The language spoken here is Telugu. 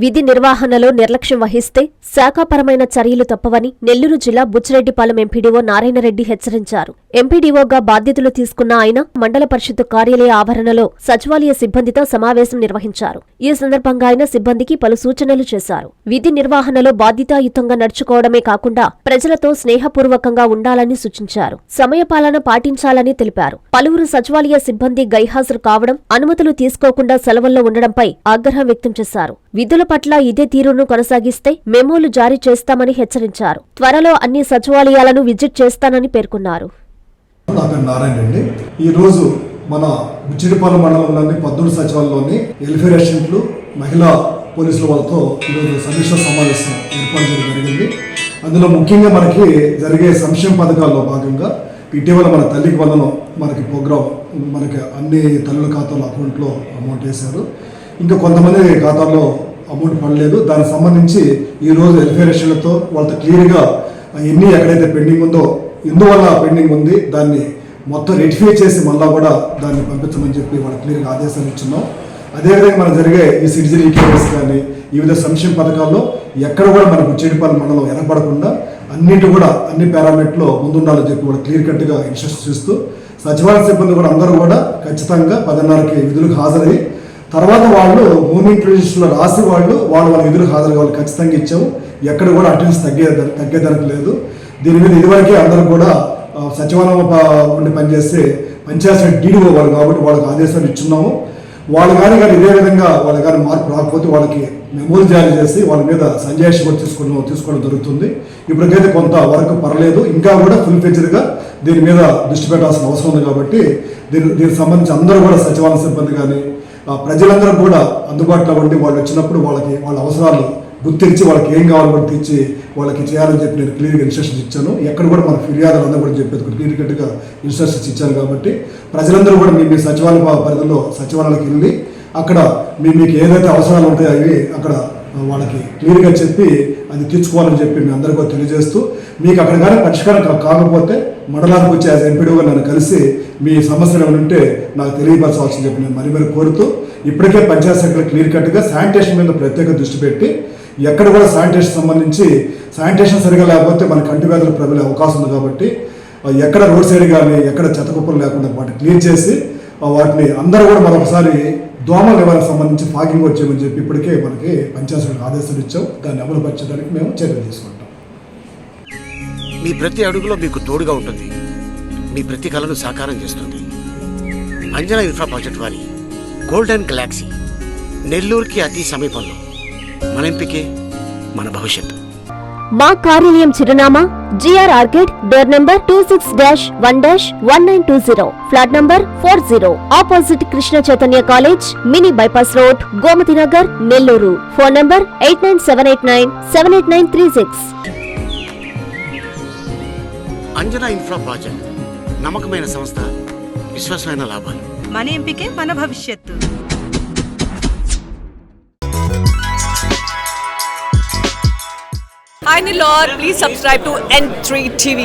విధి నిర్వహణలో నిర్లక్ష్యం వహిస్తే శాఖాపరమైన చర్యలు తప్పవని నెల్లూరు జిల్లా బుచ్చిరెడ్డిపాలెం ఎంపీడీఓ నారాయణరెడ్డి హెచ్చరించారు. ఎంపీడీఓగా బాధ్యతలు తీసుకున్న ఆయన మండల పరిషత్ కార్యాలయ ఆవరణలో సచివాలయ సిబ్బందితో సమావేశం నిర్వహించారు. ఈ సందర్భంగా ఆయన సిబ్బందికి పలు సూచనలు చేశారు. విధి నిర్వహణలో బాధ్యతాయుతంగా నడుచుకోవడమే కాకుండా ప్రజలతో స్నేహపూర్వకంగా ఉండాలని సూచించారు. సమయపాలన పాటించాలని తెలిపారు. పలువురు సచివాలయ సిబ్బంది గైహాజరు కావడం, అనుమతులు తీసుకోకుండా సెలవుల్లో ఉండడంపై ఆగ్రహం వ్యక్తం చేశారు. విధుల పట్ల ఇదే తీరును కొనసాగిస్తే మెమోలు జారీ చేస్తామని హెచ్చరించారు. త్వరలో అన్ని సచివాలయాలను విజిట్ చేస్తానని పేర్కొన్నారు. ఈ రోజు మన బుచ్చిరెడ్డిపాలెం మండలంలోని 14 సచివాలయంలోని వెల్ఫేర్ అసిస్టెంట్లు, మహిళా పోలీసుల వాళ్ళతో ఈరోజు సమీక్ష సమావేశం ఏర్పాటు చేయడం జరిగింది. అందులో ముఖ్యంగా మనకి జరిగే సంక్షేమ పథకాల్లో భాగంగా ఇటీవల మన తల్లికి వందనం మనకి ప్రోగ్రాం మనకి అన్ని తల్లుల ఖాతాలో అకౌంట్లో అమౌంట్ వేశారు. ఇంకా కొంతమంది ఖాతాల్లో అమౌంట్ పడలేదు. దానికి సంబంధించి ఈరోజు వెల్ఫేర్ అసిస్టెంట్లతో వాళ్ళతో క్లియర్గా ఎన్ని ఎక్కడైతే పెండింగ్ ఉందో, ఎందువల్ల పెండింగ్ ఉంది, దాన్ని మొత్తం రెటిఫై చేసి మళ్ళా కూడా దాన్ని పంపించమని చెప్పి వాళ్ళకి క్లియర్గా ఆదేశాలు ఇచ్చున్నాం. అదేవిధంగా మనకు జరిగే ఈ సిటిజన్ ఈకేఎస్ కానీ వివిధ సంక్షేమ పథకాల్లో ఎక్కడ కూడా మనకు బుచ్చిరెడ్డిపాలెం మండలం వెనపడకుండా అన్నింటి కూడా అన్ని పారామీటర్లో ముందుండాలని చెప్పి కూడా క్లియర్ కట్గా ఇన్స్ట్రక్షన్ చేస్తూ సచివాలయ సిబ్బంది కూడా అందరూ కూడా ఖచ్చితంగా 10:30కి విధులకు హాజరై తర్వాత వాళ్ళు మూమెంట్ రిజిస్టర్లో రాసి వాళ్ళ విధులకు హాజరు కావాలి. ఖచ్చితంగా ఇచ్చాము. ఎక్కడ కూడా అటెండెన్స్ తగ్గేదానికి లేదు. దీని మీద ఇదివరకే అందరూ కూడా సచివాలయం ఉండి పనిచేస్తే పంచాయతీ డీడీఓ వాళ్ళు కాబట్టి వాళ్ళకి ఆదేశాలు ఇచ్చున్నాము. వాళ్ళు కానీ ఇదే విధంగా వాళ్ళు కానీ మార్పు రాకపోతే వాళ్ళకి మెమోలు జారీ చేసి వాళ్ళ మీద సంజాయిషి కూడా తీసుకోవడం జరుగుతుంది. ఇప్పటికైతే కొంత వరకు పర్లేదు. ఇంకా కూడా ఫుల్ ఫెజ్డ్గా దీని మీద దృష్టి పెట్టాల్సిన అవసరం ఉంది. కాబట్టి దీనికి సంబంధించి అందరూ కూడా సచివాలయ సిబ్బంది కానీ ప్రజలందరూ కూడా అందుబాటులో ఉండి వాళ్ళు వచ్చినప్పుడు వాళ్ళ అవసరాలు గుర్తించి వాళ్ళకి ఏం కావాలో కూడా తీర్చి వాళ్ళకి చేయాలని చెప్పి నేను క్లియర్గా ఇన్స్ట్రక్షన్స్ ఇచ్చాను. ఎక్కడ కూడా మన ఫిర్యాదులు అందరూ కూడా చెప్పేది క్లియర్ కట్గా ఇన్స్ట్రక్షన్స్ ఇచ్చాను. కాబట్టి ప్రజలందరూ కూడా మీ సచివాలయ పరిధిలో సచివాలయాలకు వెళ్ళి అక్కడ మీకు ఏదైతే అవసరాలు ఉంటాయో అవి అక్కడ వాళ్ళకి క్లియర్గా చెప్పి అది తీర్చుకోవాలని చెప్పి మీ అందరికీ కూడా తెలియజేస్తూ, మీకు అక్కడ కానీ పరిష్కారం కాకపోతే మండలానికి వచ్చి యాజ్ ఎంపీడీగా నన్ను కలిసి మీ సమస్యలు ఏమైనా ఉంటే నాకు తెలియపరచవలసింది చెప్పి నేను మరి కోరుతూ, ఇప్పటికే పంచాయత్ సెక్రటరీ క్లియర్ కట్గా శానిటేషన్ మీద ప్రత్యేక దృష్టి పెట్టి ఎక్కడ కూడా శానిటేషన్ సంబంధించి శానిటేషన్ సరిగా లేకపోతే మన కంటి వ్యాధులు ప్రబలే అవకాశం ఉంది. కాబట్టి ఎక్కడ రోడ్ సైడ్ కానీ ఎక్కడ చెత్త కుప్పలు లేకుండా వాటిని క్లీన్ చేసి వాటిని అందరూ కూడా మరొకసారి దోమల నివారణకు సంబంధించి ఫాగింగ్ వచ్చేయమని చెప్పి ఇప్పటికే మనకి పంచాయతీ ఆదేశాలు ఇచ్చాం. దాన్ని అమలు పరచడానికి మేము చర్యలు తీసుకుంటాం. మీ ప్రతి అడుగులో మీకు తోడుగా ఉంటుంది. మీ ప్రతి కళను సాకారం చేస్తుంది. అంజనా ఇన్ఫ్రా ప్రాజెక్ట్ వారి గోల్డెన్ గెలాక్సీ నెల్లూరుకి అతి సమీపంలో. మన ఎంపికే మన భవిష్యత్తు. మా కార్యాలయం చిరునామా GR arcade, door number 26-1-1920, flat number 40, opposite Krishna Chaitanya college, mini bypass road, Gomathi Nagar, Nellore. Phone number 8978978936. Anjana infra project నమ్మకమైన సంస్థ, విశ్వాసమైన లాభాలు. మన ఎంపికే మన భవిష్యత్తు. Hi Nilor, please subscribe to N3 TV.